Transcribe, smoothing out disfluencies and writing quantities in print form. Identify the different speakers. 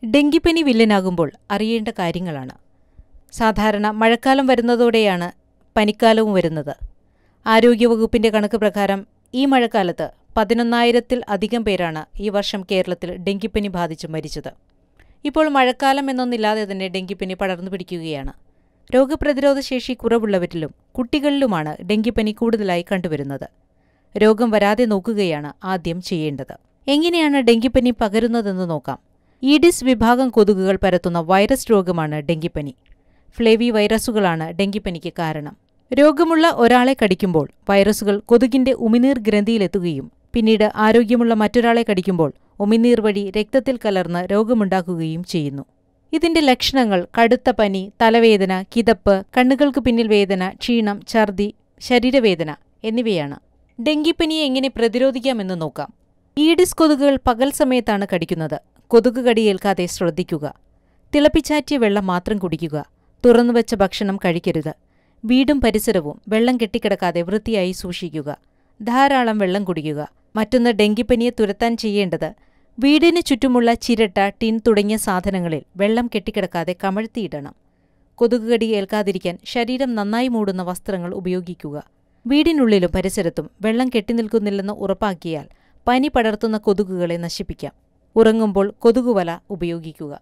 Speaker 1: ഡെങ്കിപ്പനി വില്ലനാകുമ്പോൾ അറിയേണ്ട കാര്യങ്ങളാണ്. സാധാരണ മഴക്കാലം വരുന്നതോടെയാണ് പനിക്കാലവും വരുന്നത്. ആരോഗ്യവകുപ്പിന്റെ കണക്ക് പ്രകാരം ഈ മഴക്കാലത്ത് 11,000-ൽ അധികം പേരാണ് ഈ വർഷം കേരളത്തിൽ ഡെങ്കിപ്പനി ബാധിച്ച് മരിച്ചത്. ഇപ്പോൾ മഴക്കാലം എന്നൊന്നില്ലാതെ തന്നെ ഡെങ്കിപ്പനി പടർന്നു പിടിക്കുകയാണ്. രോഗപ്രതിരോധശേഷി കുറവുള്ളവരിലും കുട്ടികളിലുമാണ് ഡെങ്കിപ്പനി കൂടുതലായി കണ്ടുവരുന്നത്. രോഗം വരാതെ നോക്കുകയാണ് ആദ്യം ചെയ്യേണ്ടത്. എങ്ങനെയാണ് ഡെങ്കിപ്പനി പകരുന്നതെന്ന് നോക്കാം. ഈഡിസ് വിഭാഗം കൊതുകുകൾ പരത്തുന്ന വൈറസ് രോഗമാണ് ഡെങ്കിപ്പനി. ഫ്ലേവി വൈറസുകളാണ് ഡെങ്കിപ്പനിക്ക് കാരണം. രോഗമുള്ള ഒരാളെ കടിക്കുമ്പോൾ വൈറസുകൾ കൊതുകിന്റെ ഉമിനീർ ഗ്രന്ഥിയിലെത്തുകയും പിന്നീട് ആരോഗ്യമുള്ള മറ്റൊരാളെ കടിക്കുമ്പോൾ ഉമിനീർ വഴി രക്തത്തിൽ കലർന്ന് രോഗമുണ്ടാക്കുകയും ചെയ്യുന്നു. ഇതിന്റെ ലക്ഷണങ്ങൾ കടുത്ത പനി, തലവേദന, കിതപ്പ്, കണ്ണുകൾക്ക് പിന്നിൽ വേദന, ക്ഷീണം, ഛർദി, ശരീരവേദന എന്നിവയാണ്. ഡെങ്കിപ്പനിയെ എങ്ങനെ പ്രതിരോധിക്കാമെന്ന് നോക്കാം. ഈഡിസ് കൊതുകുകൾ പകൽ സമയത്താണ് കടിക്കുന്നത്. കൊതുക് കടിയേൽക്കാതെ ശ്രദ്ധിക്കുക. തിളപ്പിച്ചാറ്റിയ വെള്ളം മാത്രം കുടിക്കുക. തുറന്നുവെച്ച ഭക്ഷണം കഴിക്കരുത്. വീടും പരിസരവും വെള്ളം കെട്ടിക്കിടക്കാതെ വൃത്തിയായി സൂക്ഷിക്കുക. ധാരാളം വെള്ളം കുടിക്കുക. മറ്റൊന്ന്, ഡെങ്കിപ്പനിയെ തുരത്താൻ ചെയ്യേണ്ടത് വീടിന് ചുറ്റുമുള്ള ചിരട്ട, ടിൻ തുടങ്ങിയ സാധനങ്ങളിൽ വെള്ളം കെട്ടിക്കിടക്കാതെ കമഴ്ത്തിയിടണം. കൊതുകുകടി ഏൽക്കാതിരിക്കാൻ ശരീരം നന്നായി മൂടുന്ന വസ്ത്രങ്ങൾ ഉപയോഗിക്കുക. വീടിനുള്ളിലും പരിസരത്തും വെള്ളം കെട്ടിനിൽക്കുന്നില്ലെന്ന് ഉറപ്പാക്കിയാൽ പനി പടർത്തുന്ന കൊതുകുകളെ നശിപ്പിക്കാം. ഉറങ്ങുമ്പോൾ കൊതുകുവല ഉപയോഗിക്കുക.